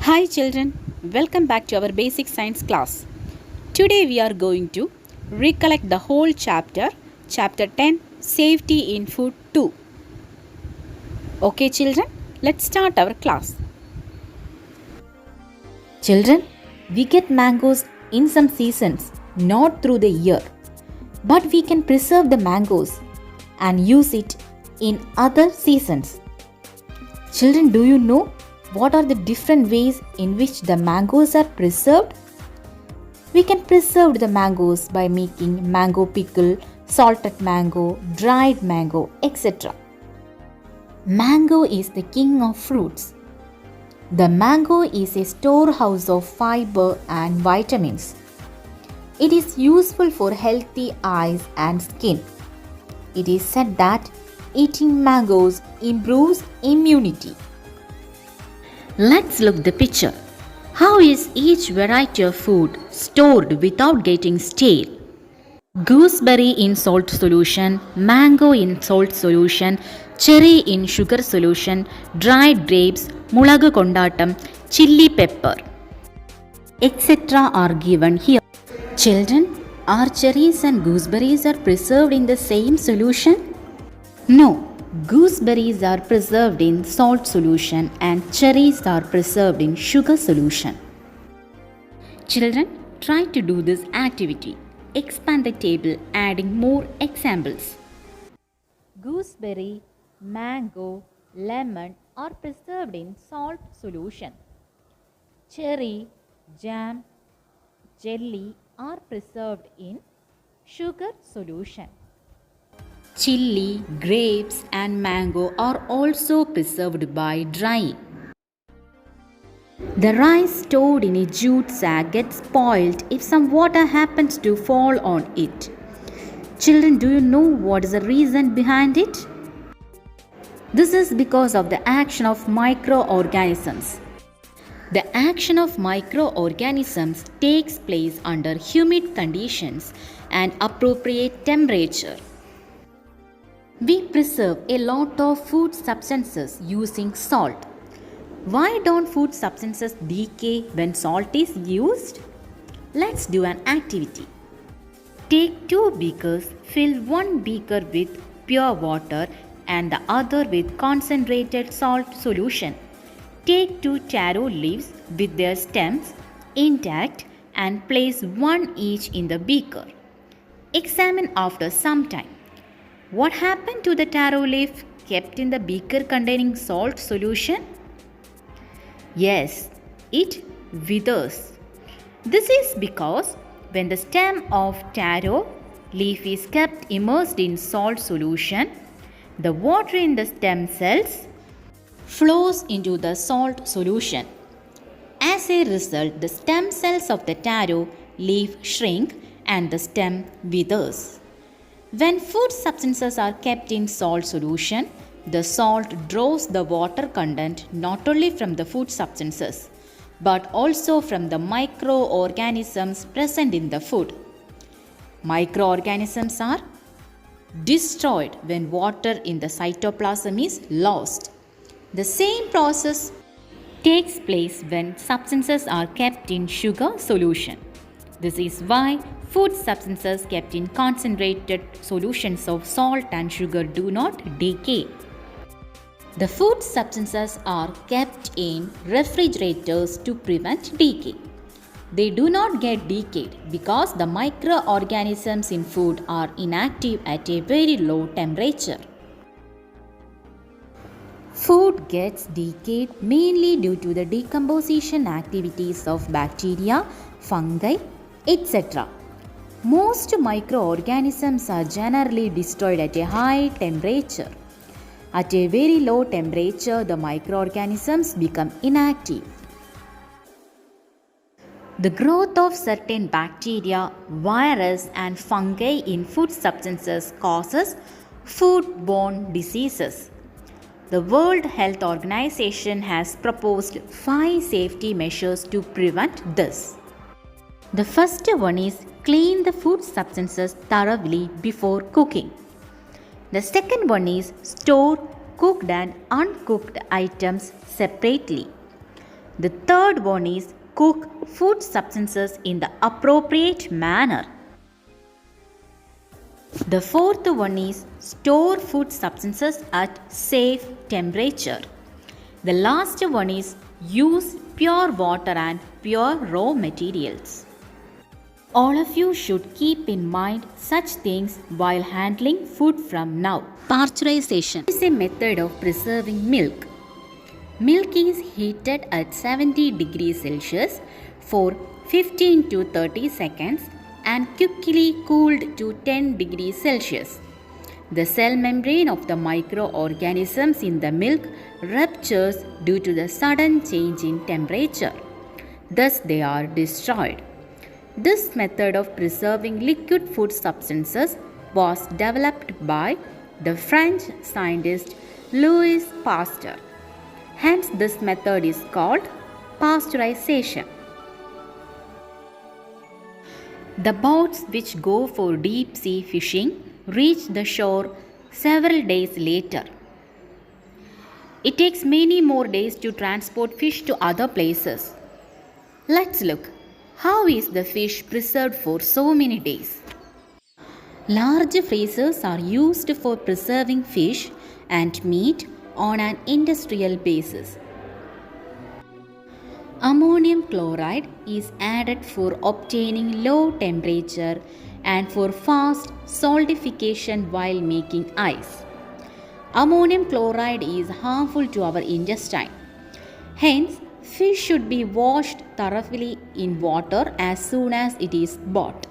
Hi children, welcome back to our basic science class. Today we are going to recollect the whole chapter 10, Safety in Food 2. Okay children, let's start our class. Children, we get mangoes in some seasons, not through the year. But we can preserve the mangoes and use it in other seasons. Children, do you know what are the different ways in which the mangoes are preserved? We can preserve the mangoes by making mango pickle, salted mango, dried mango, etc. Mango is the king of fruits. The mango is a storehouse of fiber and vitamins. It is useful for healthy eyes and skin. It is said that eating mangoes improves immunity. Let's look the picture. How is each variety of food stored without getting stale? Gooseberry in salt solution, mango in salt solution, cherry in sugar solution, dried grapes, mulagu kondatam, chili pepper, etc. are given here. Children, are cherries and gooseberries are preserved in the same solution? No. Gooseberries are preserved in salt solution and cherries are preserved in sugar solution. Children, try to do this activity. Expand the table adding more examples. Gooseberry, mango, lemon are preserved in salt solution. Cherry, jam, jelly are preserved in sugar solution. Chili, grapes and mango are also preserved by drying. The rice stored in a jute sack gets spoiled if some water happens to fall on it. Children, do you know what is the reason behind it? This is because of the action of microorganisms. The action of microorganisms takes place under humid conditions and appropriate temperature. We preserve a lot of food substances using salt. Why don't food substances decay when salt is used? Let's do an activity. Take two beakers, fill one beaker with pure water and the other with concentrated salt solution. Take two taro leaves with their stems intact and place one each in the beaker. Examine after some time. What happened to the taro leaf kept in the beaker containing salt solution? Yes, it withers. This is because when the stem of taro leaf is kept immersed in salt solution, the water in the stem cells flows into the salt solution. As a result, the stem cells of the taro leaf shrink and the stem withers. When food substances are kept in salt solution, the salt draws the water content not only from the food substances but also from the microorganisms present in the food. Microorganisms are destroyed when water in the cytoplasm is lost. The same process takes place when substances are kept in sugar solution. This is why food substances kept in concentrated solutions of salt and sugar do not decay. The food substances are kept in refrigerators to prevent decay. They do not get decayed because the microorganisms in food are inactive at a very low temperature. Food gets decayed mainly due to the decomposition activities of bacteria, fungi, etc. Most microorganisms are generally destroyed at a high temperature. At a very low temperature, the microorganisms become inactive. The growth of certain bacteria, virus and fungi in food substances causes foodborne diseases. The World Health Organization has proposed 5 safety measures to prevent this. The first one is clean the food substances thoroughly before cooking. The second one is store cooked and uncooked items separately. The third one is cook food substances in the appropriate manner. The fourth one is store food substances at safe temperature. The last one is use pure water and pure raw materials. All of you should keep in mind such things while handling food from now. Pasteurization Is a method of preserving milk. Milk is heated at 70 degrees Celsius for 15 to 30 seconds and quickly cooled to 10 degrees Celsius. The cell membrane of the microorganisms in the milk ruptures due to the sudden change in temperature. Thus, they are destroyed. This method of preserving liquid food substances was developed by the French scientist Louis Pasteur. Hence, this method is called pasteurization. The boats which go for deep sea fishing reach the shore several days later. It takes many more days to transport fish to other places. Let's look. How is the fish preserved for so many days? Large freezers are used for preserving fish and meat on an industrial basis. Ammonium chloride is added for obtaining low temperature and for fast solidification while making ice. Ammonium chloride is harmful to our intestine. Hence, fish should be washed thoroughly in water as soon as it is bought.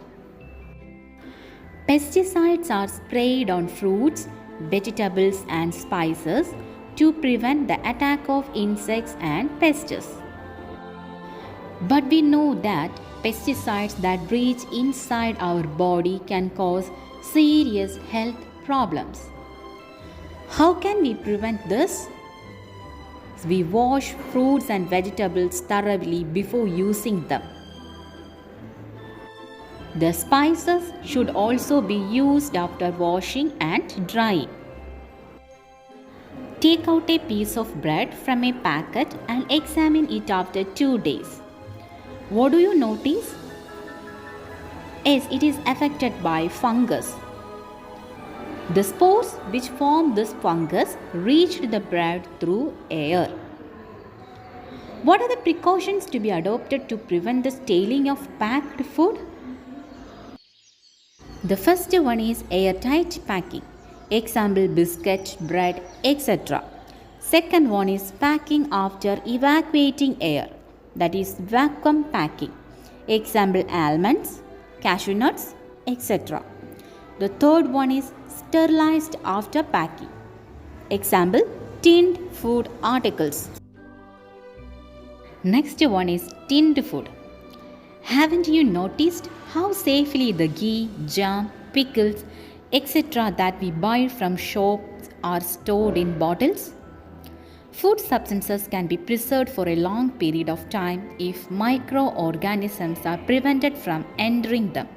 Pesticides are sprayed on fruits, vegetables, and spices to prevent the attack of insects and pests. But we know that pesticides that reach inside our body can cause serious health problems. How can we prevent this? We wash fruits and vegetables thoroughly before using them. The spices should also be used after washing and drying. Take out a piece of bread from a packet and examine it after 2 days. What do you notice? Yes, it is affected by fungus. The spores which form this fungus reached the bread through air. What are the precautions to be adopted to prevent the staining of packed food? The first one is airtight packing. Example, biscuit, bread, etc. Second one is packing after evacuating air. That is vacuum packing. Example, almonds, cashew nuts, etc. The third one is sterilized after packing. Example, tinned food articles. Next one is tinned food. Haven't you noticed how safely the ghee, jam, pickles, etc. that we buy from shops are stored in bottles? Food substances can be preserved for a long period of time if microorganisms are prevented from entering them.